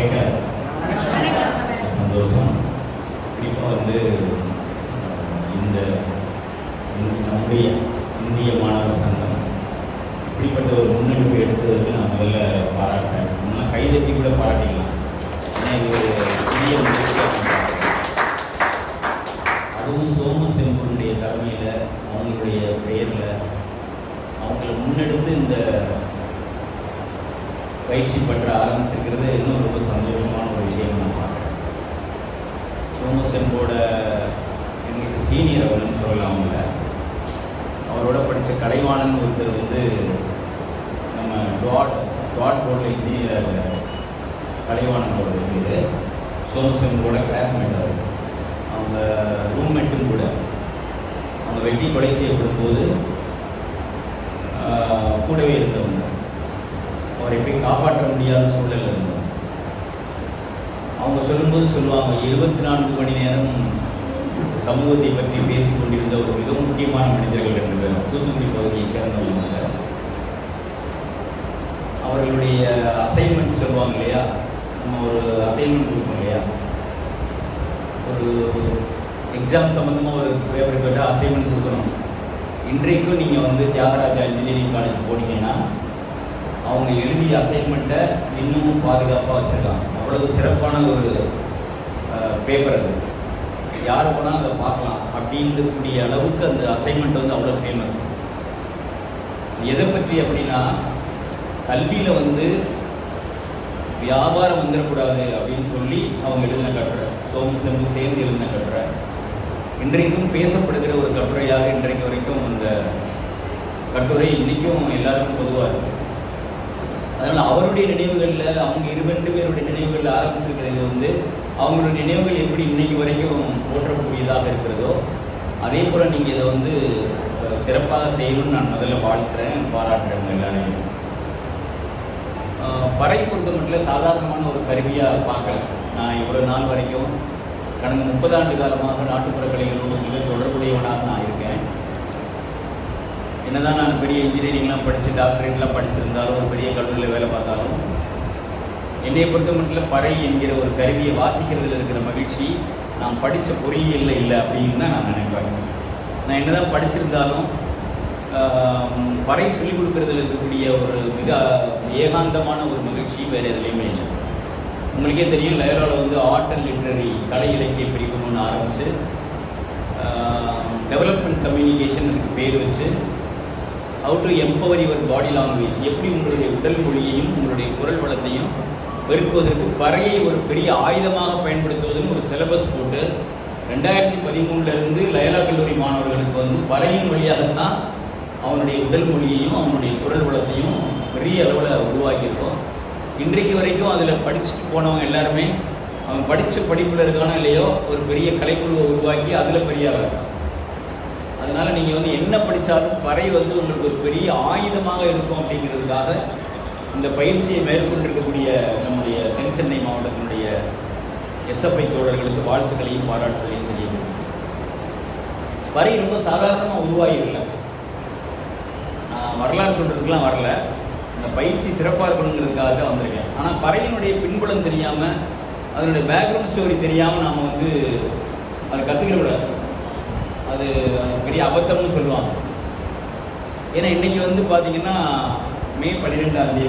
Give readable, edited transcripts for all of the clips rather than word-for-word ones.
கேட்க சந்தோஷம். குறிப்பாக வந்து இந்த நம்முடைய இந்திய மாணவர் சங்கம் இப்படிப்பட்ட ஒரு முன்னெடுப்பு எடுத்ததுக்கு நான் முதல்ல பாராட்டுறேன். இன்னும் கைதட்டி கூட பாராட்டிக்கலாம். ஏன்னா இது ஒரு பெரிய முயற்சியாக, அதுவும் சோமு செம்பூருடைய தலைமையில் அவங்களுடைய பெயரில் அவங்களை முன்னெடுத்து இந்த பயிற்சி பற்ற ஆரம்பிச்சிருக்கிறது இன்னும் ரொம்ப சந்தோஷமான ஒரு விஷயம் நான் பார்க்குறேன். சோமு செம்போட எங்களுக்கு சீனியர் அவர்னு சொல்லலாம். அவரோட படித்த கலைவாணன் ஒருத்தர் வந்து நம்ம டாட் போர்டில் இன்ஜினியர் கலைவாணன் அவரோட பேர். சோமு செம்போட கிளாஸ்மேட் அவர், அவங்க ரூம்மேட்டும் கூட. அவங்க வெட்டி கொலை செய்யப்படும் போது கூடவே இருந்தவங்க. அவரை போய் காப்பாற்ற முடியாத சூழல் இருந்தோம். அவங்க சொல்லும்போது சொல்லுவாங்க, 24 மணி நேரம் சமூகத்தை பற்றி பேசிக் கொண்டிருந்த ஒரு மிக முக்கியமான மனிதர்கள் 2 பேர் தூத்துக்குடி பகுதியை சேர்ந்தவங்க. அவர்களுடைய அசைன்மெண்ட் சொல்லுவாங்க இல்லையா, நம்ம ஒரு அசைன்மெண்ட் கொடுப்போம் இல்லையா, ஒரு எக்ஸாம் சம்மந்தமாக ஒரு பேப்பர் கேட்டால் அசைன்மெண்ட் கொடுக்கணும். இன்றைக்கும் நீங்கள் வந்து தியாகராஜா இன்ஜினியரிங் காலேஜ் போனீங்கன்னா அவங்க எழுதிய அசைன்மெண்ட்டை இன்னமும் பாதுகாப்பாக வச்சுருக்காங்க. அவ்வளவு சிறப்பான ஒரு பேப்பர் அது. யார் போனால் அதை பார்க்கலாம் அப்படின்றக்கூடிய அளவுக்கு அந்த அசைன்மெண்ட் வந்து அவ்வளோ ஃபேமஸ். எதை பற்றி அப்படின்னா, கல்வியில் வந்து வியாபாரம் வந்துடக்கூடாது அப்படின்னு சொல்லி அவங்க எழுதின கட்டுரை, சோமு செம்பு சேர்ந்து எழுதின கட்டுரை இன்றைக்கும் பேசப்படுகிற ஒரு கட்டுரையாக இன்றைக்கு வரைக்கும் அந்த கட்டுரை இன்றைக்கும் எல்லாருக்கும் பொதுவாக இருக்குது. அதனால் அவருடைய நினைவுகளில், அவங்க 2 பேருடைய நினைவுகளில் ஆரம்பிச்சிருக்கிறது வந்து அவங்களுடைய நினைவுகள் எப்படி இன்றைக்கு வரைக்கும் போற்றக்கூடியதாக இருக்கிறதோ அதே போல் நீங்கள் இதை வந்து சிறப்பாக செய்யணும்னு நான் முதல்ல வாழ்த்துறேன், பாராட்டுறேன் எல்லாரையும். பறை பொறுத்த மட்டும் சாதாரணமான ஒரு கருவியாக பார்க்கல. நான் இவ்வளோ நாள் வரைக்கும் கடந்த 30 ஆண்டு காலமாக நாட்டுப்புற கலைகளோடு மிக தொடர்புடையவனாக நான் இருக்கேன். என்னதான் நான் பெரிய இன்ஜினியரிங்லாம் படித்து டாக்டரேட்லாம் படிச்சிருந்தாலும், ஒரு பெரிய கல்லூரியில் வேலை பார்த்தாலும், என்னை பொறுத்த மட்டும் பறை என்கிற ஒரு கருவியை வாசிக்கிறதுல இருக்கிற மகிழ்ச்சி நான் படித்த பொறியியலில் இல்லை அப்படின்னு தான் நான் நினைப்பேன். நான் என்ன தான் படிச்சிருந்தாலும் பறை சொல்லிக் கொடுக்கறதுல இருக்கக்கூடிய ஒரு மிக ஏகாந்தமான ஒரு மகிழ்ச்சி வேறு எதுலேயுமே இல்லை. உங்களுக்கே தெரியும், லயோலாவில் வந்து ஆர்ட் அண்ட் லிட்ரரி கலை இலக்கிய பிரிவுன்னு ஆரம்பித்து டெவலப்மெண்ட் கம்யூனிகேஷன் அதுக்கு பேர் வச்சு how to empower your body language, எப்படி உங்களுடைய உடல் மொழியையும் உங்களுடைய குரல் வளத்தையும் பெருக்குவதற்கு பறையை ஒரு பெரிய ஆயுதமாக பயன்படுத்துவதுன்னு ஒரு சிலபஸ் போட்டு 2013 லயோலா கல்லூரி மாணவர்களுக்கு வந்து பறையின் வழியாகத்தான் அவனுடைய உடல் மொழியையும் அவனுடைய குரல் வளத்தையும் பெரிய அளவில் உருவாக்கியிருக்கோம். இன்றைக்கு வரைக்கும் அதில் படிச்சுட்டு போனவங்க எல்லாருமே அவன் படித்த படிப்பில் இருக்கானோ இல்லையோ ஒரு பெரிய கலைக்குழுவை உருவாக்கி அதில் பெரிய ஆளாக இருக்கான். அதனால் நீங்கள் வந்து என்ன படித்தாலும் பறை வந்து உங்களுக்கு ஒரு பெரிய ஆயுதமாக இருக்கும் அப்படிங்கிறதுக்காக இந்த பயிற்சியை மேற்கொண்டிருக்கக்கூடிய நம்முடைய தென் சென்னை மாவட்டத்தினுடைய எஸ்எஃப்ஐ தோழர்களுக்கு வாழ்த்துக்களையும் பாராட்டுகளையும் தெரியும். பறை ரொம்ப சாதாரணமாக உருவாகிடல. நான் வரலாறு சொல்கிறதுக்கெலாம் வரல, அந்த பயிற்சி சிறப்பாக இருக்கணுங்கிறதுக்காக தான் வந்திருக்கேன். ஆனால் பறையினுடைய பின்புலம் தெரியாமல், அதனுடைய பேக்ரவுண்ட் ஸ்டோரி தெரியாமல் நாம் வந்து அதை கற்றுக்கிடக்கூடாது. அது பெரிய அபத்தம்னு சொல்லுவாங்க. ஏன்னா இன்றைக்கி வந்து பார்த்திங்கன்னா மே 12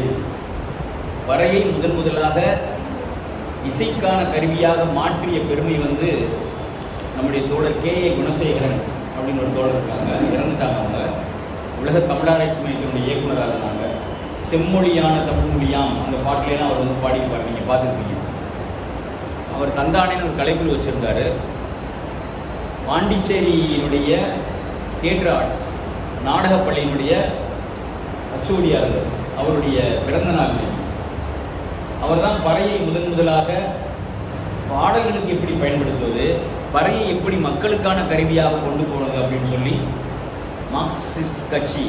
பறையை முதலாக இசைக்கான கருவியாக மாற்றிய பெருமை வந்து நம்முடைய தோழர் கே.ஏ. குணசேகரன் அப்படின்னு ஒரு தோழர் இருக்காங்க, இறந்துட்டாங்க. அவங்க உலக தமிழாராய்ச்சி மையத்தினுடைய இயக்குநராக இருந்தாங்க. செம்மொழியான தமிழ் மொழியாம் அந்த பாட்டிலேலாம் அவர் வந்து பாடிப்பார், நீங்கள் பார்த்துருப்பீங்க. அவர் தந்தானேன்னு ஒரு கலைக்குழு வச்சுருந்தார். பாண்டிச்சேரியினுடைய தியேட்டர் ஆர்ட்ஸ் நாடகப்பள்ளியினுடைய அச்சோடியார் அவருடைய பிறந்த நாள். அவர் தான் பறையை முதலாக பாடல்களுக்கு எப்படி பயன்படுத்துவது, பறையை எப்படி மக்களுக்கான கருவியாக கொண்டு போனது அப்படின்னு சொல்லி மார்க்சிஸ்ட் கட்சி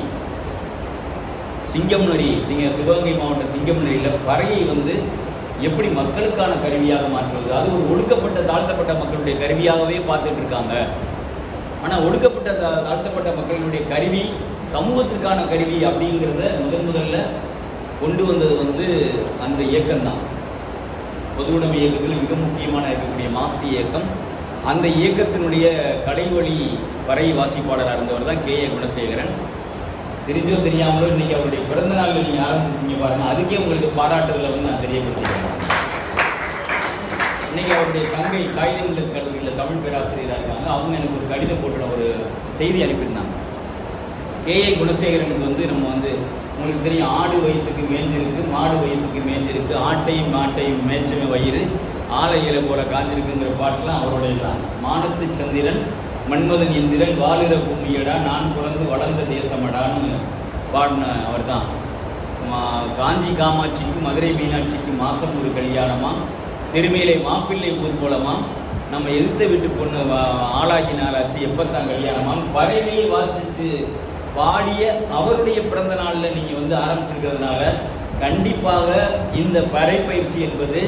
சிங்கம்நரி, சிவகங்கை மாவட்ட சிங்கம்நரியில் பறையை வந்து எப்படி மக்களுக்கான கருவியாக மாற்றுவது, அது ஒரு ஒடுக்கப்பட்ட தாழ்த்தப்பட்ட மக்களுடைய கருவியாகவே பார்த்துட்டு இருக்காங்க. ஆனால் ஒடுக்கப்பட்ட தாழ்த்தப்பட்ட மக்களுடைய கருவி சமூகத்திற்கான கருவி அப்படிங்கிறத முதல்ல கொண்டு வந்தது வந்து அந்த இயக்கம்தான். பொதுவுடைமை இயக்கத்தில் மிக முக்கியமான இருக்கக்கூடிய மார்க்சிய இயக்கம். அந்த இயக்கத்தினுடைய கடைவழி பறை வாசிப்பாளராக இருந்தவர் தான் கே.ஏ. குணசேகரன். தெரிஞ்சோ தெரியாமலோ இன்றைக்கி அவருடைய பிறந்த நாளில் நீங்கள் ஆரம்பிச்சிருக்கீங்க பாருங்கள். அதுக்கே உங்களுக்கு பாராட்டுதலை வந்து நான் தெரியப்படுத்திக்கிறேன். இன்றைக்கி அவருடைய தங்கை காகிதங்கள் கல்லூரியில் தமிழ் பேராசிரியராக இருக்காங்க. அவங்க எனக்கு ஒரு கடிதம் போட்டு ஒரு செய்தி அனுப்பியிருந்தாங்க. கே.ஏ. குணசேகரனுக்கு வந்து நம்ம வந்து உங்களுக்கு தெரியும், ஆடு வயிற்றுக்கு மேய்ஞ்சிருக்கு, மாடு வயிற்றுக்கு மேய்ஞ்சிருக்கு, ஆட்டையும் மாட்டையும் மேய்ச்சமே வயிறு, ஆலை இலை போல காஞ்சிருக்குங்கிற பாட்டெலாம் அவருடைய தான். மானத்து சந்திரன் மன்மதன் இந்திரன் வாலிர பூமியடா நான் பிறந்து வளர்ந்த தேசமடான்னு பாடின அவர் தான். காஞ்சி காமாட்சிக்கு மதுரை மீனாட்சிக்கு மாதம் ஒரு கல்யாணமா, திருமையிலே மாப்பிள்ளை ஊர்வலமா, நம்ம எதிர்த்த வீட்டு பொண்ணு ஆளாகி நாளாச்சு எப்பத்தான் கல்யாணமா, பறையிலேயே வாசித்து பாடிய அவருடைய பிறந்த நாளில் நீங்கள் வந்து ஆரம்பிச்சிருக்கிறதுனால கண்டிப்பாக இந்த பறை பயிற்சி என்பது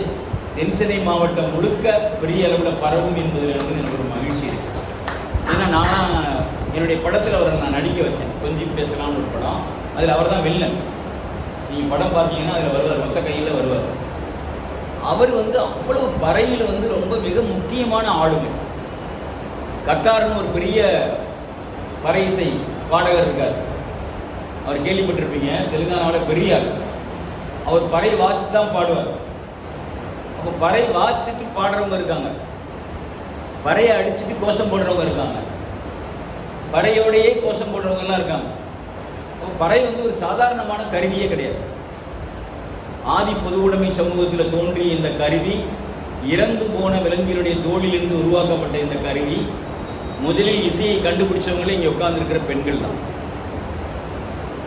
தென்சென்னை மாவட்டம் முழுக்க பெரிய அளவில் பரவும் என்பதில் எனக்கு ஒரு மகிழ்ச்சி இருக்குது. ஏன்னா நான் என்னுடைய படத்தில் அவரை நான் நடிக்க வச்சேன். கொஞ்சம் பேசலாம்னு ஒரு படம். அதில் அவர் தான் வில்லன். நீங்கள் படம் பார்த்தீங்கன்னா அதில் வருவார், மொத்த கையில் வருவார். அவர் வந்து அவ்வளவு பறையில் வந்து ரொம்ப மிக முக்கியமான ஆளுமை. கத்தார்னு ஒரு பெரிய பறை இசை பாடகர் இருக்கார், அவர் கேள்விப்பட்டிருப்பீங்க. தெலுங்கானாவில் பெரிய ஆள். அவர் பறை வாட்சி தான் பாடுவார். அப்போ பறை வாட்சிட்டு பாடுறவங்க இருக்காங்க, பறையை அடிச்சுட்டு கோஷம் போடுறவங்க இருக்காங்க, பறையோடையே கோஷம் போடுறவங்கலாம் இருக்காங்க. அப்போ பறை வந்து ஒரு சாதாரணமான கருவியே கிடையாது. ஆதி பொது உடைமை சமூகத்தில் தோன்றிய இந்த கருவி, இறந்து போன விலங்கினுடைய தோளிலிருந்து உருவாக்கப்பட்ட இந்த கருவி, முதலில் இசையை கண்டுபிடிச்சவங்களே இங்கே உட்கார்ந்துருக்கிற பெண்கள் தான்.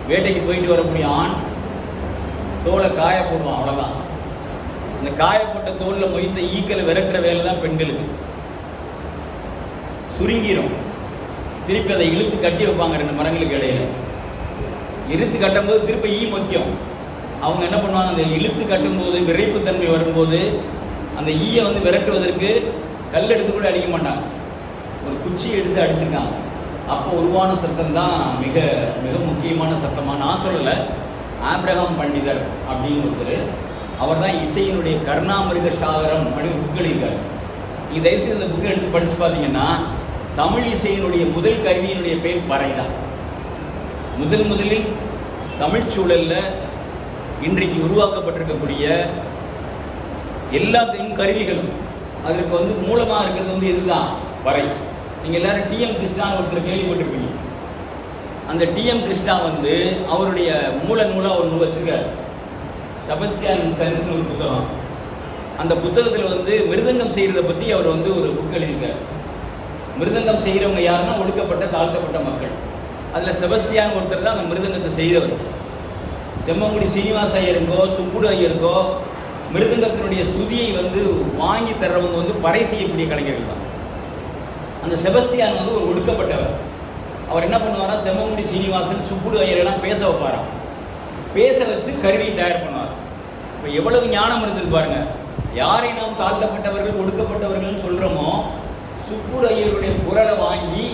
வேட்டைக்கு போயிட்டு வரக்கூடிய ஆண் தோலை காய போடுவான், அவ்வளோதான். இந்த காயப்பட்ட தோலில் மொய்த்த ஈக்களை விரட்டுற வேலை தான் பெண்களுக்கு. சுருங்கிரும், திருப்பி அதை இழுத்து கட்டி வைப்பாங்க 2 மரங்களுக்கு இடையில. இழுத்து கட்டும்போது திருப்பி ஈ முக்கியம். அவங்க என்ன பண்ணுவாங்க, அந்த இழுத்து கட்டும்போது விரைப்புத்தன்மை வரும்போது அந்த ஈயை வந்து விரட்டுவதற்கு கல் எடுத்து கூட அடிக்க மாட்டாங்க, ஒரு குச்சி எடுத்து அடிச்சிருக்காங்க. அப்போ உருவான சத்தம் தான் மிக மிக முக்கியமான சத்தமாக. நான் சொல்லலை, ஆப்ரஹாம் பண்டிதர் அப்படின்னு ஒருத்தர், அவர் தான் இசையினுடைய கர்ணாமிருக சாகரம் அப்படின்னு புக் எழுதியிருக்காரு. நீங்கள் தயவுசெய்து அந்த புக்கை எடுத்து படித்து பார்த்தீங்கன்னா, தமிழ் இசையினுடைய முதல் கருவியினுடைய பேர் பறை தான். முதலில் தமிழ் சூழலில் இன்றைக்கு உருவாக்கப்பட்டிருக்கக்கூடிய எல்லா கருவிகளும் அதற்கு வந்து மூலமாக இருக்கிறது வந்து இதுதான், பறை. நீங்கள் எல்லாரும் டிஎம் கிருஷ்ணான்னு ஒருத்தர் கேள்விப்பட்டிருப்பீங்க. அந்த டிஎம் கிருஷ்ணா வந்து அவருடைய மூல நூலாக ஒரு நூல் வச்சுருக்கார், செபஸ்டியன் சயின்ஸ்னு ஒரு புத்தகம். அந்த புத்தகத்தில் வந்து மிருதங்கம் செய்கிறத பற்றி அவர் வந்து ஒரு புக் எழுதியிருக்கார். மிருதங்கம் செய்கிறவங்க யாருன்னா ஒடுக்கப்பட்ட தாழ்த்தப்பட்ட மக்கள். அதில் செபஸ்டியான் ஒருத்தர் தான் அந்த மிருதங்கத்தை செய்தவர். செம்மங்குடி சீனிவாச ஐயருக்கோ சுப்புடு ஐயருக்கோ மிருதங்கத்தினுடைய சுதியை வந்து வாங்கி தர்றவங்க வந்து பறை செய்யக்கூடிய கலைஞர்கள் தான். அந்த செபஸ்டியான் வந்து ஒரு ஒடுக்கப்பட்டவர். அவர் என்ன பண்ணுவாரா, செம்மங்குடி சீனிவாசன் சுப்புடு ஐயரெல்லாம் பேச வைப்பாராம். பேச வச்சு கருவியை தயார் பண்ணுவார். இப்போ எவ்வளவு ஞானம் இருந்திருக்கு பாருங்க. யாரை நாம் தாழ்த்தப்பட்டவர்கள் ஒடுக்கப்பட்டவர்கள் சொல்கிறோமோ, சுப்புடு ஐயருடைய குரலை வாங்கி,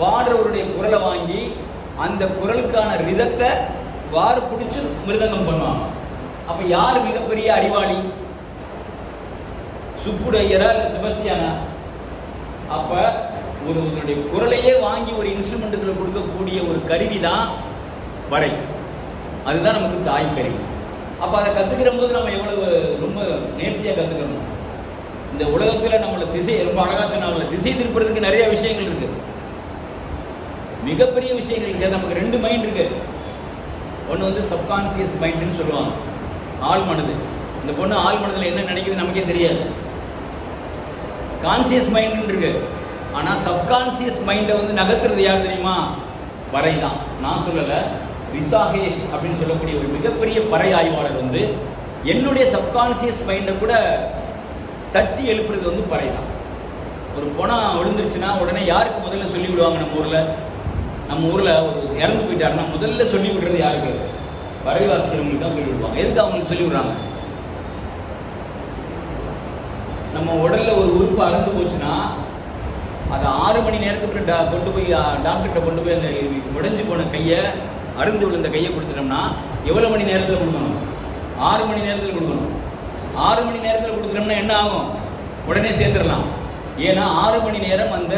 பாடுறவருடைய குரலை வாங்கி, அந்த குரலுக்கான ரிதத்தை வாறு பிடிச்சி மிருதங்கம் பண்ணுவாங்க. அப்போ யார் மிகப்பெரிய அறிவாளி, சுப்புடு ஐயரா இல்லை செபஸ்டியானா? அப்போ ஒருவருடைய குரலையே வாங்கி ஒரு இன்ஸ்ட்ருமெண்ட்டுகளை கொடுக்கக்கூடிய ஒரு கருவி தான் பறை. அதுதான் நமக்கு தாய் கருவி. அப்போ அதை கற்றுக்கிற போது நம்ம எவ்வளவு ரொம்ப நேர்த்தியாக கற்றுக்கணும். இந்த உலகத்தில் நம்மளை திசை ரொம்ப அழகாக சொன்னாங்கள, திசை திருப்புறதுக்கு நிறைய விஷயங்கள் இருக்குது, மிகப்பெரிய விஷயங்கள் இருக்குது. நமக்கு 2 மைண்ட் இருக்கு. ஒன்று வந்து சப்கான்சியஸ் மைண்டுன்னு சொல்லுவாங்க, ஆள் மனது. இந்த பொண்ணு ஆள் மனதில் என்ன நினைக்குது நமக்கே தெரியாது. கான்சியஸ் மைண்டுன்னு இருக்கு. ஆனால் சப்கான்சியஸ் மைண்டை வந்து நகர்த்துறது யார் தெரியுமா? பறை தான். நான் சொல்லலை, ரிசாகேஷ் அப்படின்னு சொல்லக்கூடிய ஒரு மிகப்பெரிய பறை ஆய்வாளர் வந்து என்னுடைய சப்கான்சியஸ் மைண்டை கூட தட்டி எழுப்புறது வந்து பறை தான். ஒரு பணம் விழுந்துருச்சுன்னா உடனே யாருக்கு முதல்ல சொல்லி விடுவாங்க? நம்ம ஊரில் ஒரு இறந்து போயிட்டாருன்னா முதல்ல சொல்லி விடுறது யாருக்கு? பறை வாசிக்கிறவங்களுக்கு தான் சொல்லி விடுவாங்க. எதுக்கு அவங்களுக்கு சொல்லி விடுறாங்க? நம்ம உடலில் ஒரு உறுப்பு அறந்து போச்சுன்னா அதை 6 மணி நேரத்துக்கு கொண்டு போய் டாக்டர்கிட்ட கொண்டு போய் அந்த உடைஞ்சு போன கையை, அருந்து விழுந்த கையை கொடுத்துட்டோம்னா எவ்வளோ மணி நேரத்தில் கொடுக்கணும்? 6 மணி நேரத்தில் கொடுக்கணும். 6 மணி நேரத்தில் கொடுத்துட்டோம்னா என்ன ஆகும்? உடனே சேர்த்துடலாம். ஏன்னா 6 மணி நேரம் அந்த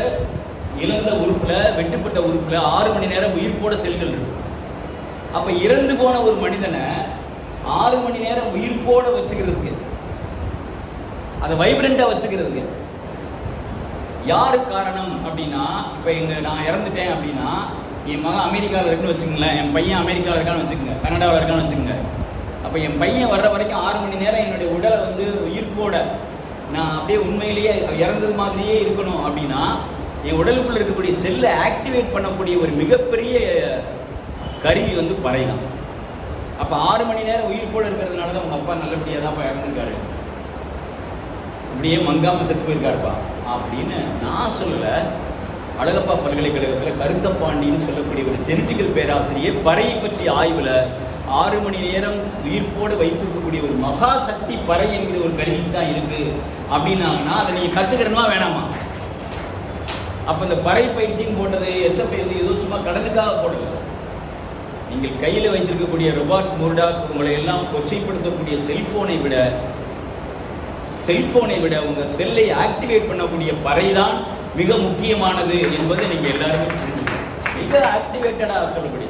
இழந்த உறுப்புல, வெட்டுப்பட்ட உறுப்புல 6 மணி நேரம் உயிர்ப்போட செல்கள் இருக்கு. அப்ப இறந்து போன ஒரு மனிதனை 6 மணி நேரம் உயிர்ப்போட வச்சுக்கிறதுக்கு, அதை வைப்ரண்டா வச்சுக்கிறதுக்கு யாரு காரணம் அப்படின்னா, இப்ப நான் இறந்துட்டேன் அப்படின்னா, என் மகன் அமெரிக்காவில் இருக்குன்னு வச்சுக்கோங்களேன், என் பையன் அமெரிக்காவில் இருக்கான்னு வச்சுக்கோங்க, கனடாவில் இருக்கான்னு வச்சுக்கோங்க. அப்போ என் பையன் வர்ற வரைக்கும் 6 மணி நேரம் என்னுடைய உடலை வந்து உயிர்ப்போட நான் அப்படியே உண்மையிலேயே இறந்தது மாதிரியே இருக்கணும் அப்படின்னா, என் உடலுக்குள்ள இருக்கக்கூடிய செல்லை ஆக்டிவேட் பண்ணக்கூடிய ஒரு மிகப்பெரிய கருவி வந்து பறை தான். அப்போ 6 மணி நேரம் உயிர்ப்போடு இருக்கிறதுனால தான் உங்கள் அப்பா நல்லபடியாக தான் இறந்துருக்காரு, அப்படியே மங்காமல் செத்து போயிருக்காருப்பா அப்படின்னு நான் சொல்லலை. அழகப்பா பல்கலைக்கழகத்தில் கருத்தப்பாண்டின்னு சொல்லக்கூடிய ஒரு ஜெனட்டிக்கல் பேராசிரியர் பறையை பற்றிய ஆய்வில் 6 மணி நேரம் உயிர்ப்போடு வைத்திருக்கக்கூடிய ஒரு மகா சக்தி பறை என்கிற ஒரு கருவிக்கு தான் இருக்கு அப்படின்னாங்கன்னா, அதை நீங்கள் கற்றுக்கிறமா வேணாமா? அப்போ இந்த பறை பயிற்சின்னு போட்டது எஸ்எஃப்ஐ வந்து ஏதோ சும்மா கடனுக்காக போடல. நீங்கள் கையில் வைத்திருக்கக்கூடிய ரோபர்ட் முர்டாக் உங்களை எல்லாம் கொச்சைப்படுத்தக்கூடிய செல்போனை விட உங்கள் செல்லை ஆக்டிவேட் பண்ணக்கூடிய பறை தான் மிக முக்கியமானது என்பதை நீங்கள் எல்லாருமே மிக ஆக்டிவேட்டடாக சொல்லக்கூடிய.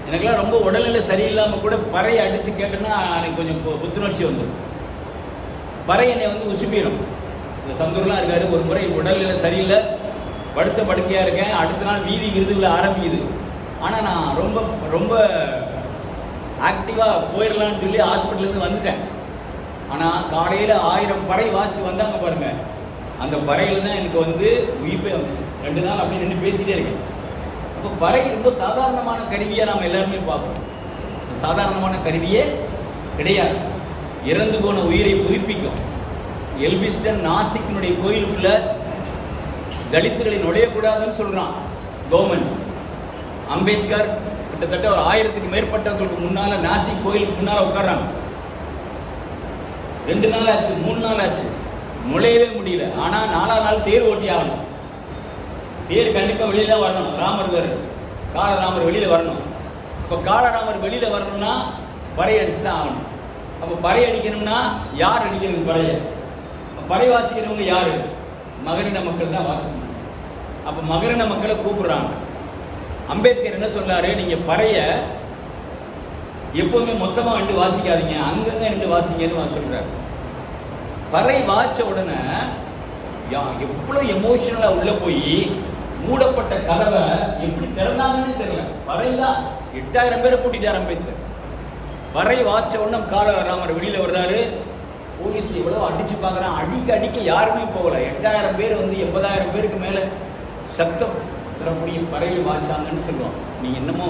எனக்கெல்லாம் ரொம்ப உடல்நிலை சரியில்லாமல் கூட பறை அடித்து கேட்டேன்னா எனக்கு கொஞ்சம் புத்துணர்ச்சி வந்துடும். பறை என்னை வந்து உசுப்பிடும். இந்த சந்தூர்லாம் இருக்காரு, ஒரு முறை உடல்நிலை சரியில்லை, படுத்த படுக்கையாக இருக்கேன், அடுத்த நாள் வீதி விருதுகளை ஆரம்பிக்குது. ஆனால் நான் ரொம்ப ரொம்ப ஆக்டிவாக போயிடலான்னு சொல்லி ஹாஸ்பிட்டலேருந்து வந்துட்டேன். ஆனால் காலையில் 1000 பறை வாசி வந்தாங்க பாருங்கள், அந்த பறையில் தான் எனக்கு வந்து உயிர்ப்பே வந்துச்சு. 2 நாள் அப்படியே நின்று பேசிகிட்டே இருக்கேன். அப்போ பறை ரொம்ப சாதாரணமான கருவியாக நாம் எல்லாருமே பார்ப்போம். சாதாரணமான கருவியே கிடையாது. இறந்து போன உயிரை புதுப்பிக்கும். எல்பிஸ்டன் நாசிக்கினுடைய கோயிலுக்குள்ள தலித்துகளை நுழையக்கூடாதுன்னு சொல்கிறான் கவர்மெண்ட். அம்பேத்கர் கிட்டத்தட்ட ஒரு 1000க்கு மேற்பட்டவர்களுக்கு முன்னால் நாசிக் கோயிலுக்கு முன்னால் உட்கார்றாங்க. 2 நாள் ஆச்சு, 3 நாள் ஆச்சு, நுழையவே முடியல. ஆனால் 4ஆம் நாள் தேர் ஓட்டி ஆகணும். தேர் கண்டிப்பாக வெளியில வரணும். காலராமர் வெளியில வரணும். இப்போ காலராமர் வெளியில வரணும்னா பறை அடிச்சு தான் ஆகணும். அப்போ பறை அடிக்கணும்னா யார் அடிக்கிறது பறையை? பறை வாசிக்கிறவங்க யாரு? மகரின மக்கள் தான் வாசிக்கணும். அப்போ மகரின மக்களை கூப்பிடுறாங்க. அம்பேத்கர் என்ன சொல்றாரு, நீங்க பறைய எப்பவுமே மொத்தமா 2 வாசிக்காதீங்க, அங்கங்க 2 வாசிங்கன்னு சொல்றாரு. பறை வாச்ச உடனே எவ்வளவு எமோஷனலா உள்ள போய் மூடப்பட்ட கதவை எப்படி திறந்தாங்கன்னு தெரியல. பறைதான் 8000 பேரை கூட்டிட்டார் அம்பேத்கர். பறை வாச்ச உடனே காலராமர் வெளியில வர்றாரு. போலீஸ் எவ்வளவு அடிச்சு பார்க்குறான். அடிக்க யாருமே போகல. 8000 பேர் வந்து 80,000 பேருக்கு மேல சத்தம் தரக்கூடிய பறையை வாச்சாங்கன்னு சொல்லுவாங்க. நீங்க என்னமோ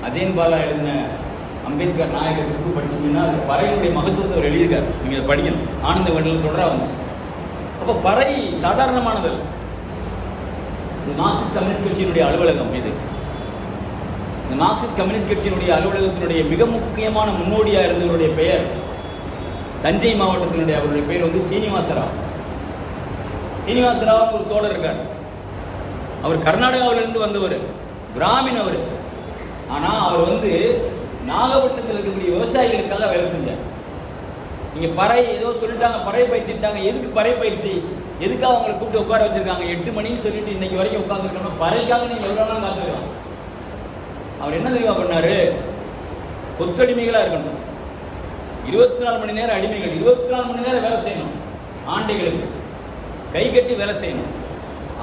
அஜயன் பாலா எழுதின அம்பேத்கர் நாயகர் புக்கு படிச்சீங்கன்னா அது பறையினுடைய மகத்துவத்தை அவர் எழுதியிருக்காரு. நீங்க அதை படிக்கணும். ஆனந்த வண்டல் தொடரா வந்துச்சு. அப்போ பறை சாதாரணமானது. இந்த மார்க்சிஸ்ட் கம்யூனிஸ்ட் கட்சியினுடைய அலுவலகம் இது. இந்த மார்க்சிஸ்ட் கம்யூனிஸ்ட் கட்சியினுடைய அலுவலகத்தினுடைய மிக முக்கியமான முன்னோடியாக இருந்தவருடைய பெயர், தஞ்சை மாவட்டத்தினுடைய அவருடைய பெயர் வந்து சீனிவாசராவ். சீனிவாசராவ் ஒரு தோழர் இருக்கார். அவர் கர்நாடகாவிலிருந்து வந்தவர், பிராமின் அவர். ஆனால் அவர் வந்து நாகப்பட்டினத்தில் இருக்கக்கூடிய விவசாயிகளுக்காக வேலை செஞ்சார். நீங்கள் பறை ஏதோ சொல்லிட்டாங்க, பறை பயிற்சிட்டாங்க. எதுக்கு பறை பயிற்சி? எதுக்காக அவங்களை கூப்பிட்டு உட்கார வச்சிருக்காங்க? 8 மணின்னு சொல்லிட்டு இன்னைக்கு வரைக்கும் உட்காந்துருக்கோம்னா பறைக்காக நீங்கள் எவ்வளோ நாள் காத்துக்கலாம். அவர் என்ன தெரியுமா பண்ணாரு? கொத்தடிமைகளாக இருக்கணும், 24 மணி நேரம் அடிமைகள், 24 மணி நேரம் வேலை செய்யணும், ஆண்டைகளுக்கு கை கட்டி வேலை செய்யணும்.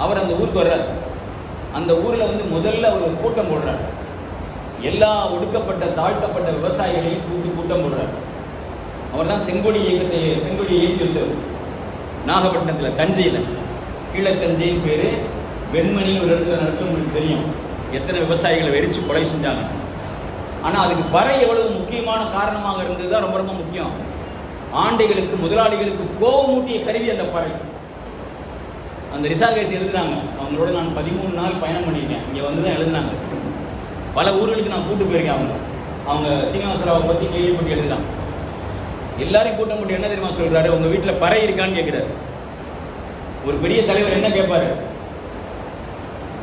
அவர் அந்த ஊருக்கு வர்றார். அந்த ஊரில் வந்து முதல்ல ஒரு கூட்டம் போடுறார். எல்லா ஒடுக்கப்பட்ட தாழ்த்தப்பட்ட விவசாயிகளையும் கூட்டம் போடுறார். அவர் தான் செங்கொடி ஏற்றி வச்சவர். நாகப்பட்டினத்தில், தஞ்சையில், கீழத்தஞ்சைன்னு பேர், வெண்மணி ஒரு இடத்துல நடத்த உங்களுக்கு தெரியும். எத்தனை விவசாயிகளை வெறிச்சு கொலை செஞ்சாங்க. ஆனால் அதுக்கு பறை எவ்வளவு முக்கியமான காரணமாக இருந்தது தான் ரொம்ப ரொம்ப முக்கியம். ஆண்டைகளுக்கு, முதலாளிகளுக்கு கோபமூட்டிய கருவி அந்த பறை. அந்த ரிசாகேஸ் எழுதுனாங்க. அவங்களோட நான் 13 நாள் பயணம் பண்ணியிருக்கேன். இங்கே வந்து தான் எழுதுனாங்க. பல ஊர்களுக்கு நான் கூட்டு போயிருக்கேன். அவங்க சீனிவாசராவை பற்றி கேள்விப்பட்டு எழுதுதான். எல்லாரையும் கூட்டம் போட்டு என்ன தெரியுமா சொல்றாரு? உங்க வீட்டில் பறை இருக்கான்னு கேட்கிறாரு. ஒரு பெரிய தலைவர் என்ன கேட்பாரு?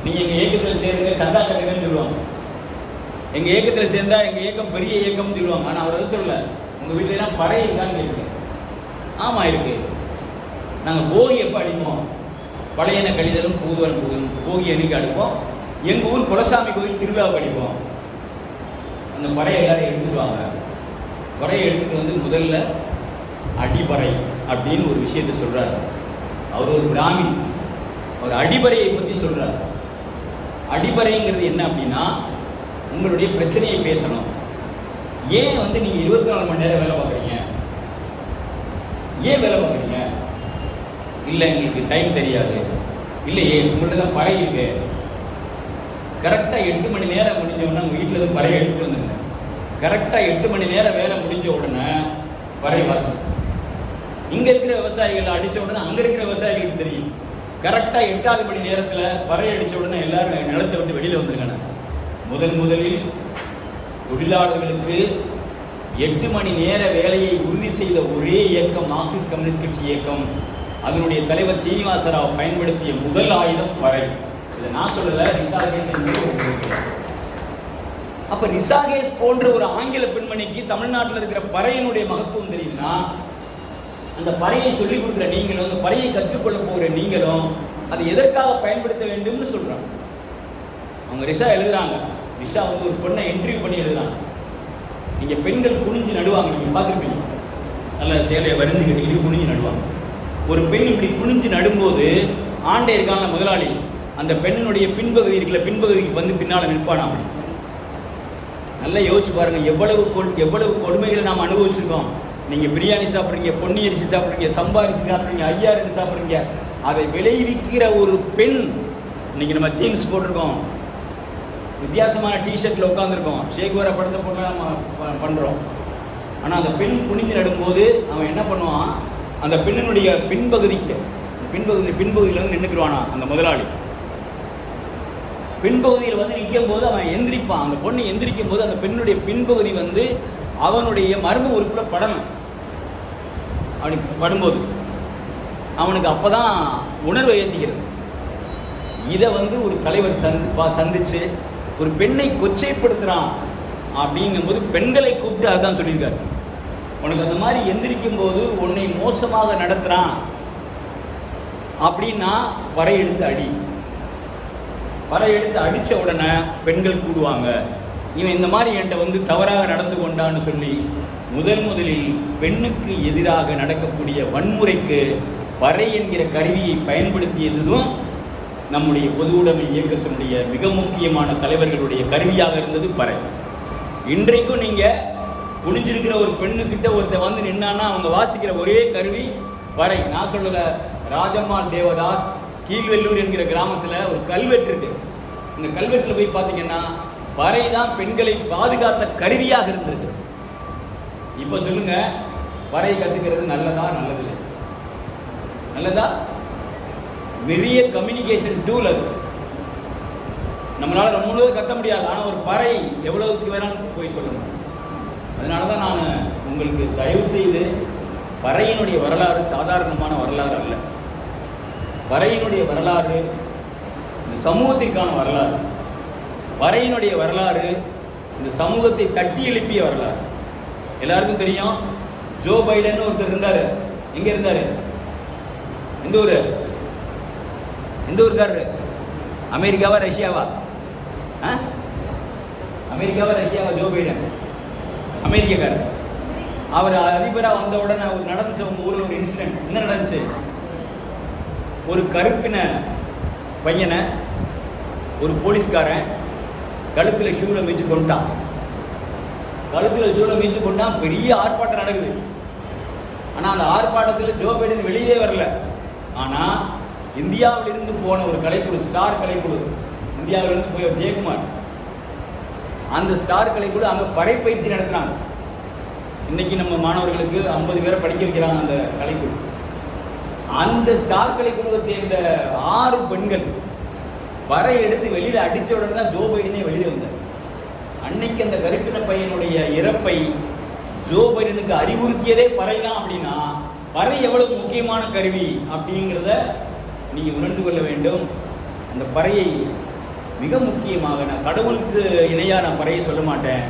நீங்க எங்க இயக்கத்தில் சேருங்க, சந்தா கட்டுங்கன்னு சொல்லுவாங்க. எங்க இயக்கத்தில் சேர்ந்தா எங்க இயக்கம் பெரிய இயக்கம்னு சொல்லுவாங்க. ஆனால் அவர் சொல்லல, உங்கள் வீட்டில எல்லாம் பறை இருக்கான்னு கேட்குறேன். ஆமாம் இருக்கு. நாங்கள் போகி எப்போ அடிப்போம்? பழையன கழிதலும் புதுவன் புதுவன் போகி அன்னைக்கு அடிப்போம். எங்கள் ஊர் குலசாமி கோயில் திருவிழாவுக்கு அடிப்போம். அந்த பறையை எல்லாரும் எடுத்துட்டு வாங்க. பறையை எடுத்துகிட்டு வந்து முதல்ல அடிப்பறை அப்படின்னு ஒரு விஷயத்தை சொல்கிறார். அவர் ஒரு பிராமின். அவர் அடிப்பறையை பற்றி சொல்கிறார். அடிப்பறைங்கிறது என்ன அப்படின்னா, உங்களுடைய பிரச்சனையை பேசணும். ஏன் நீங்கள் 24 மணி நேரம் வேலை பார்க்குறீங்க? ஏன் வேலை பார்க்குறீங்க? இல்லை எங்களுக்கு டைம் தெரியாது. இல்லையே உங்கள்கிட்ட தான் பறை இருக்கு. கரெக்டாக 8 மணி நேரம் முடிஞ்ச உடனே உங்கள் வீட்டில் இருந்து பறை எடுத்துகிட்டு வந்துருங்க. கரெக்டாக 8 மணி நேரம் வேலை முடிஞ்ச உடனே பறை வாசம். இங்கே இருக்கிற விவசாயிகள் அடித்த உடனே அங்கே இருக்கிற விவசாயிகளுக்கு தெரியும். கரெக்டாக 8வது மணி நேரத்தில் பறை அடித்த உடனே எல்லாரும் நிலத்தை விட்டு வெளியில் வந்துருக்காங்க. முதலில் தொழிலாளர்களுக்கு 8 மணி நேர வேலையை உறுதி செய்த ஒரே இயக்கம் மார்க்சிஸ்ட் கம்யூனிஸ்ட் கட்சி இயக்கம். அதனுடைய தலைவர் சீனிவாச ராவ் பயன்படுத்திய முதல் ஆயுதம் பறை. இதை நான் சொல்லல, ரிசாகேஸ் என்பது. அப்ப ரிசாகேஸ் போன்ற ஒரு ஆங்கில பெண்மணிக்கு தமிழ்நாட்டில் இருக்கிற பறையினுடைய மகத்துவம் தெரியுதுன்னா, அந்த பறையை சொல்லிக் கொடுக்குற நீங்களும், அந்த பறையை கற்றுக்கொள்ள போகிற நீங்களும் அதை எதற்காக பயன்படுத்த வேண்டும்னு சொல்றாங்க. அவங்க ரிஷா எழுதுறாங்க. ரிஷா ஒரு பொண்ணை இன்டர்வியூ பண்ணி எழுதுறாங்க. நீங்க பெண்கள் குனிஞ்சு நடுவாங்க, நீங்க பார்த்துருப்பீங்க. நல்ல சேலையை வரைஞ்சு கட்டிக்கிட்டு குனிஞ்சு நடுவாங்க. ஒரு பெண் இப்படி குனிஞ்சு நடும்போது ஆண்டை இருக்காங்க முதலாளி, அந்த பெண்ணினுடைய பின்பகுதி இருக்குல்ல, பின்பகுதிக்கு வந்து பின்னால் நிற்பானா. அப்படி நல்லா யோசிச்சு பாருங்க, எவ்வளவு கொடுமைகளை நாம் அனுபவிச்சிருக்கோம். நீங்க பிரியாணி சாப்பிட்றீங்க, பொன்னி அரிசி சாப்பிட்றீங்க, சம்பா அரிசி சாப்பிட்றீங்க, ஐயா அரிசி சாப்பிட்றீங்க. அதை விளைவிக்கிற ஒரு பெண். இன்னைக்கு நம்ம ஜீன்ஸ் போட்டிருக்கோம், வித்தியாசமான டிஷர்ட்ல உட்காந்துருக்கோம், ஷேக்வர படத்தை போட்டு நம்ம பண்றோம். ஆனால் அந்த பெண் குனிஞ்சு நடும்போது அவன் என்ன பண்ணுவான், அந்த பெண்ணினுடைய பின்பகுதியில் வந்து நின்றுக்குருவானா அந்த முதலாளி. பின்பகுதியில் வந்து நிற்கும் போது அவன் எந்திரிப்பான். அந்த பொண்ணு எந்திரிக்கும் போது அந்த பெண்ணுடைய பின்பகுதி வந்து அவனுடைய மர்ம உறுப்புல படணும். அவனுக்கு படும்போது அவனுக்கு அப்பதான் உணர்வை ஏற்றிக்கிறது. இதை வந்து ஒரு தலைவர் சந்திச்சு ஒரு பெண்ணை கொச்சைப்படுத்துறான் அப்படிங்கும்போது பெண்களை கூப்பிட்டு அதுதான் சொல்லியிருக்காரு. உனக்கு அந்த மாதிரி எந்திரிக்கும் போது உன்னை மோசமாக நடத்துறான் அப்படின்னா பறை எடுத்து அடி. பறை எடுத்து அடித்த உடனே பெண்கள் கூடுவாங்க. இவன் இந்த மாதிரி என்கிட்ட வந்து தவறாக நடந்து கொண்டான்னு சொல்லி முதலில் பெண்ணுக்கு எதிராக நடக்கக்கூடிய வன்முறைக்கு பறை என்கிற கருவியை பயன்படுத்தியதும் நம்முடைய பொது உடைமை இயக்கத்தினுடைய மிக முக்கியமான தலைவர்களுடைய கருவியாக இருந்தது பறை. இன்றைக்கும் நீங்கள் குனிஞ்சிருக்கிற ஒரு பெண்ணுக்கிட்ட ஒருத்தர் வந்து நின்னான்னா அவங்க வாசிக்கிற ஒரே கருவி பறை. நான் சொல்லல, ராஜம்மாள் தேவதாஸ் கீழ்வெல்லூர் என்கிற கிராமத்தில் ஒரு கல்வெட்டு இருக்கு. இந்த கல்வெட்டில் போய் பார்த்தீங்கன்னா பறை தான் பெண்களை பாதுகாத்த கருவியாக இருந்திருக்கு. இப்போ சொல்லுங்க, பறை கற்றுக்கிறது நல்லதா? நல்லதா? பெரிய கம்யூனிகேஷன் டூல் அது. நம்மளால ரொம்ப கத்த முடியாது, ஆனால் ஒரு பறை எவ்வளவுக்கு வேணாலும் போய் சொல்லணும். அதனால தான் நான் உங்களுக்கு தயவு செய்து, பறையினுடைய வரலாறு சாதாரணமான வரலாறு அல்ல. பறையினுடைய வரலாறு இந்த சமூகத்திற்கான வரலாறு. பறையினுடைய வரலாறு இந்த சமூகத்தை தட்டி எழுப்பிய வரலாறு. எல்லாருக்கும் தெரியும், ஜோ பைடன் ஒருத்தர் இருந்தாரு. எங்க இருந்தாரு? எந்த ஊருக்காரரு? அமெரிக்காவா ரஷ்யாவா? Joe Biden அமெரிக்காக்காரர். அவர் அதிபராக வந்த உடனே அவர் நடந்துச்சு அவங்க ஊரில் ஒரு இன்சிடென்ட். என்ன நடந்துச்சு? ஒரு கருப்பின பையனை ஒரு போலீஸ்காரன் கழுத்தில் ஷூவில் மீச்சு கொண்டான். பெரிய ஆர்ப்பாட்டம் நடக்குது. ஆனால் அந்த ஆர்ப்பாட்டத்தில் ஜோ பைடன் வெளியே வரல. ஆனால் இந்தியாவிலிருந்து போன ஒரு கலைக்குழு, ஸ்டார் கலைக்குழு, இந்தியாவிலிருந்து போய் ஜெயக்குமார், அந்த ஸ்டார் கலைக்குழு அங்கே பறை பயிற்சி நடத்துகிறாங்க. இன்னைக்கு நம்ம மாணவர்களுக்கு 50 பேரை படிக்க வைக்கிறாங்க அந்த கலைக்குழு. அந்த ஸ்டார் கலைக்குழுவை சேர்ந்த 6 பெண்கள் பறை எடுத்து வெளியில் அடித்த உடனே தான் ஜோ பைடனே வெளியே வந்தார். அன்னைக்கு அந்த கருப்பின பையனுடைய இறப்பை ஜோ பைடனுக்கு அறிவுறுத்தியதே பறை தான். அப்படின்னா பறை எவ்வளவு முக்கியமான கருவி அப்படிங்கிறத நீங்கள் உணர்ந்து கொள்ள வேண்டும். அந்த பறையை மிக முக்கியமாக, நான் கடவுளுக்கு இணையாக நான் பறையை சொல்ல மாட்டேன்,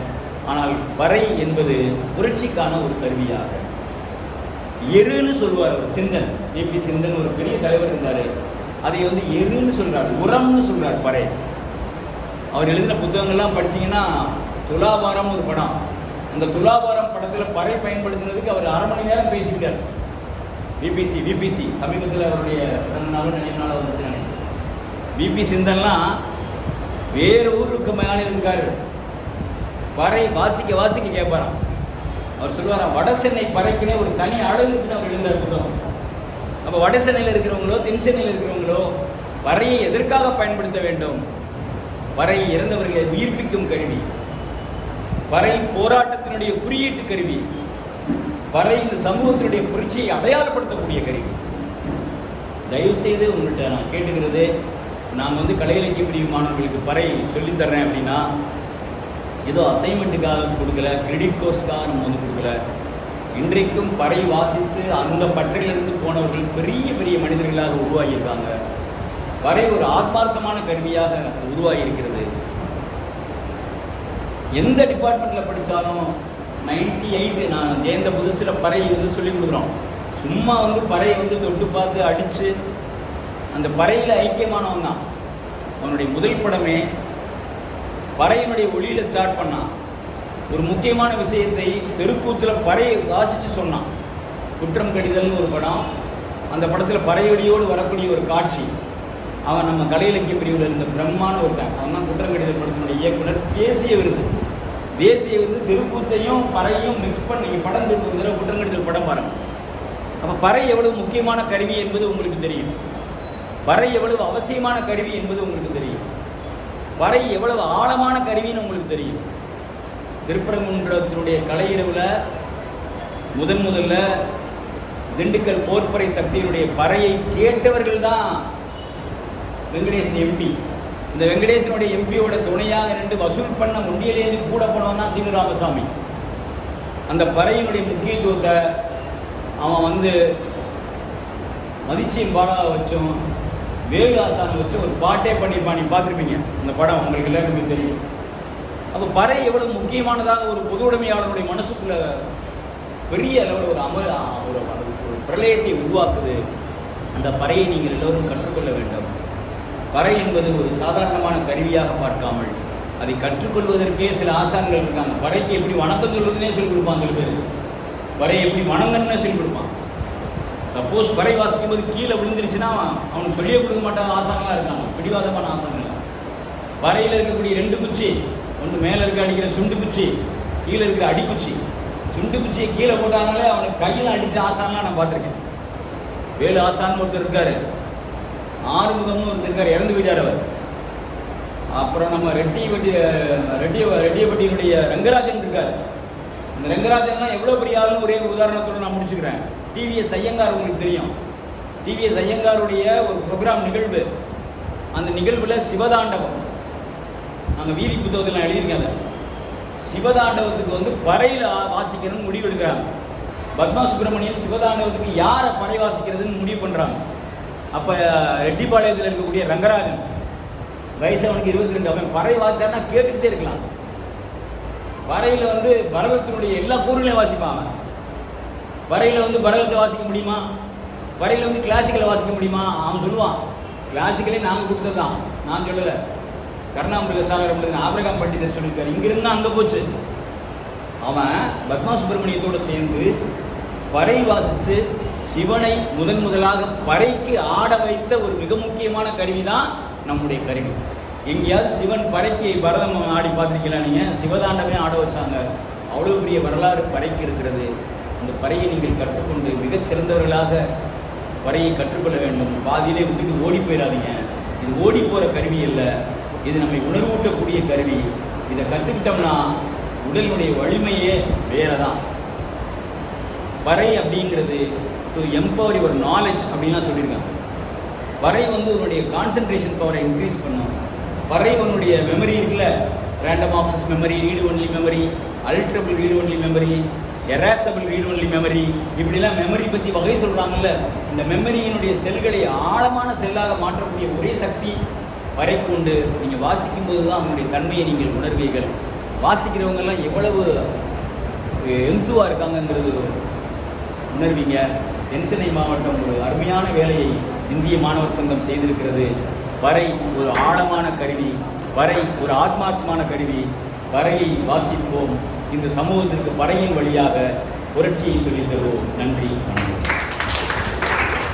ஆனால் பறை என்பது புரட்சிக்கான ஒரு கருவியாக. எருன்னு சொல்லுவார் அவர், சிந்தன், ஏபி சிந்தன் ஒரு பெரிய தலைவர் இருந்தார். அதை வந்து எருன்னு சொல்றார், உரம்னு சொல்றார் பறை. அவர் எழுதின புத்தகங்கள்லாம் படிச்சீங்கன்னா, துலாபாரம் ஒரு படம், அந்த துலாபாரம் படத்தில் பறை பயன்படுத்தினதுக்கு அவர் 1/2 மணி நேரம் பேசியிருக்கார். விபிசி சமீபத்தில் அவருடைய பிறந்தநாளும் நினைவு நாளாக வந்துச்சு. விபி சிந்தன்லாம் வேறு ஊருக்கு மாநிலத்துக்காரு, பறை வாசிக்க கேட்பாராம். அவர் சொல்லுவாராம், வட சென்னை பறைக்குன்னே ஒரு தனி அழகுன்னு அவர் எழுந்தார் புத்தகம். அப்போ வட சென்னையில் இருக்கிறவங்களோ தென் சென்னையில் இருக்கிறவங்களோ பறையை எதற்காக பயன்படுத்த வேண்டும்? பறை இறந்தவர்களை உயிர்ப்பிக்கும் கருவி, பறை போராட்டத்தினுடைய குறியீட்டு கருவி, பறை இந்த சமூகத்தினுடைய புரட்சியை அடையாளப்படுத்தக்கூடிய கருவி. தயவு செய்து உங்கள்கிட்ட நான் கேட்டுக்கிறது, நான் வந்து கலை இலக்கிய பிரிவு மாணவர்களுக்கு பறை சொல்லித்தர்றேன் அப்படின்னா ஏதோ அசைன்மெண்ட்டுக்காக கொடுக்கல, கிரெடிட் கோர்ஸ்க்காக நம்ம வந்து கொடுக்கல. இன்றைக்கும் பறை வாசித்து அந்த பற்றையிலிருந்து போனவர்கள் பெரிய பெரிய மனிதர்களாக உருவாகியிருக்காங்க. பறை ஒரு ஆத்மார்த்தமான கருவியாக உருவாகி இருக்கிறது. எந்த டிபார்ட்மெண்ட்டில் படித்தாலும் 98 நான் சேர்ந்த புதுசில் பறை வந்து சொல்லிக் கொடுக்குறோம். சும்மா வந்து பறையை வந்து தொட்டு பார்த்து அடித்து அந்த பறையில் ஐக்கியமானவன் தான். அவனுடைய முதல் படமே பறையினுடைய ஒளியில் ஸ்டார்ட் பண்ணான். ஒரு முக்கியமான விஷயத்தை தெருக்கூத்தில் பறையை வாசித்து சொன்னான். குற்றம் கடிதல்னு ஒரு படம், அந்த படத்தில் பறையொலியோடு வரக்கூடிய ஒரு காட்சி. அவன் நம்ம கலை இலக்கிய பிரிவில் இருந்த பிரம்மான ஒருத்தன், அவன் தான் குற்றம் கடிதல் படத்தினுடைய இயக்குனர். தேசிய விருது தெருக்கூத்தையும் பறையும் மிக்ஸ் பண்ணி படம் திருப்பி குற்றம் கடிதல் படம் பாருங்க. அப்போ பறை எவ்வளவு முக்கியமான கருவி என்பது உங்களுக்கு தெரியும். பறை எவ்வளவு அவசியமான கருவி என்பது உங்களுக்கு தெரியும். பறை எவ்வளவு ஆழமான கருவின்னு உங்களுக்கு தெரியும். திருப்பரங்குன்றத்தினுடைய கலை இரவில் முதல்ல திண்டுக்கல் போர்ப்பறை சக்தியினுடைய பறையை கேட்டவர்கள் தான் வெங்கடேசன் எம்பி. இந்த வெங்கடேசனுடைய எம்பியோட துணையாக நின்று வசூல் பண்ண முண்டியிலேருந்து கூட போனவன் தான் சீனு ராமசாமி. அந்த பறையினுடைய முக்கியத்துவத்தை அவன் வந்து மதிச்சியம் பாடாக வச்சும் வேலு ஆசானை வச்சு ஒரு பாட்டே பண்ணியிருப்பான். நீ பார்த்துருப்பீங்க அந்த படம், உங்களுக்கு எல்லாருமே தெரியும். அப்போ பறை எவ்வளவு முக்கியமானதாக ஒரு பொது உடைமையாளருடைய மனசுக்குள்ள பெரிய அளவில் ஒரு பிரளயத்தை உருவாக்குது. அந்த பறையை நீங்கள் எல்லோரும் கற்றுக்கொள்ள வேண்டும். பறை என்பது ஒரு சாதாரணமான கருவியாக பார்க்காமல் அதை கற்றுக்கொள்வதற்கே சில ஆசான்கள் இருக்காங்க. பறைக்கு எப்படி வணக்கம் சொல்வதுன்னே சொல்லிக் கொடுப்பாங்க. சில பேர் பறை எப்படி வணங்கன்னு சொல்லிக் கொடுப்பான். சப்போஸ் பறை வாசிக்கும் போது கீழே விழுந்துருச்சுன்னா அவனுக்கு சொல்லியே கொடுக்க மாட்டாங்க ஆசானெலாம் இருக்காங்க, பிடிவாதமான ஆசானங்கள். பறையில் இருக்கக்கூடிய 2 குச்சி, ஒன்று மேலே இருக்க அடிக்கிற சுண்டு குச்சி, கீழே இருக்கிற அடிக்குச்சி. சுண்டு குச்சியை கீழே போட்டாங்களே அவனுக்கு கையில் அடித்த ஆசான்லாம் நான் பார்த்துருக்கேன். வேலு ஆசான்னு ஒருத்தர் இருக்கார், ஆறுமுகம்னு ஒருத்தர் இருக்கார், இறந்து விட்டார் அவர். அப்புறம் நம்ம ரெட்டியப்பட்டியினுடைய ரங்கராஜன் இருக்கார். இந்த ரங்கராஜன்லாம் எவ்வளோ பெரிய ஆளுன்னு ஒரே உதாரணத்தோடு நான் முடிச்சுக்கிறேன். டிவிஎஸ் ஐயங்கார் உங்களுக்கு தெரியும். டிவிஎஸ் ஐயங்காருடைய ஒரு ப்ரோக்ராம் நிகழ்வு, அந்த நிகழ்வில் சிவதாண்டவம், நாங்கள் வீதி புத்தகத்தில் நான் எழுதியிருக்கேன். அதை சிவதாண்டவத்துக்கு வந்து பறையில் வாசிக்கணும்னு முடிவு எடுக்கிறாங்க. பத்மா சுப்பிரமணியன் சிவதாண்டவத்துக்கு யாரை பறை வாசிக்கிறதுன்னு முடிவு பண்ணுறாங்க. அப்போ ரெட்டிப்பாளையத்தில் இருக்கக்கூடிய ரங்கராஜன், வயசு அவனுக்கு 22, அவன் பறை வாசிச்சான்னா கேட்டுக்கிட்டே இருக்கலாம். பறையில் வந்து பரதத்தினுடைய எல்லா கூறுகளையும் வாசிப்பான். அவன் பறையில் வந்து பரதத்தை வாசிக்க முடியுமா, பறையில் வந்து கிளாசிக்கலை வாசிக்க முடியுமா? அவன் சொல்லுவான், கிளாசிக்கலே நாங்கள் கொடுத்தது தான், நான் சொல்லலை. கருணாமிருகசாகரம் ஆபிரகாம் பண்டிதர் சொல்லியிருக்காரு, இங்கிருந்து அங்கே போச்சு. அவன் பத்மா சுப்பிரமணியத்தோடு சேர்ந்து பறை வாசித்து சிவனை முதலாக பறைக்கு ஆட வைத்த ஒரு மிக முக்கியமான கருவி தான் நம்முடைய கருவி. எங்கேயாவது சிவன் பறைக்கு பரதம் ஆடி பார்த்துருக்கலாம் நீங்கள்? சிவதாண்டமே ஆட வச்சாங்க. அவ்வளோ பெரிய வரலாறு பறைக்கு இருக்கிறது. அந்த பறையை நீங்கள் கற்றுக்கொண்டு மிகச் சிறந்தவர்களாக பறையை கற்றுக்கொள்ள வேண்டும். பாதியிலே விட்டுட்டு ஓடி போயிடாதீங்க. இது ஓடி போகிற கருவி இல்லை, இது நம்மை உணர்வூட்டக்கூடிய கருவி. இதை கற்றுக்கிட்டோம்னா உடலினுடைய வலிமையே வேறு தான். பறை அப்படிங்கிறது டு எம்பவர் யுவர் நாலேஜ் அப்படின்லாம் சொல்லியிருக்காங்க. பறை வந்து உன்னுடைய கான்சன்ட்ரேஷன் பவரை இன்க்ரீஸ் பண்ணும். பறை உன்னுடைய மெமரி இருக்குல்ல, random access memory, read only memory, alterable read only memory, erasable read only memory, இப்படிலாம் மெமரி பற்றி வகை சொல்கிறாங்கல்ல. இந்த மெமரியினுடைய செல்களை ஆழமான செல்லாக மாற்றக்கூடிய ஒரே சக்தி பறைக்கு உண்டு. நீங்கள் வாசிக்கும் போது தான் அதனுடைய தன்மையை நீங்கள் உணர்வீர்கள். வாசிக்கிறவங்கெல்லாம் எவ்வளவு எந்துவாக இருக்காங்கங்கிறது உணர்வீங்க. தென்சென்னை மாவட்டம் ஒரு அருமையான வேலையை இந்திய மாணவர் சங்கம் செய்திருக்கிறது. பறை ஒரு ஆழமான கருவி, பறை ஒரு ஆத்மார்த்தமான கருவி. பறையை வாசிப்போம், இந்த சமூகத்திற்கு பறையின் வழியாக புரட்சியை சொல்லித் தருவோம். நன்றி, வணக்கம்.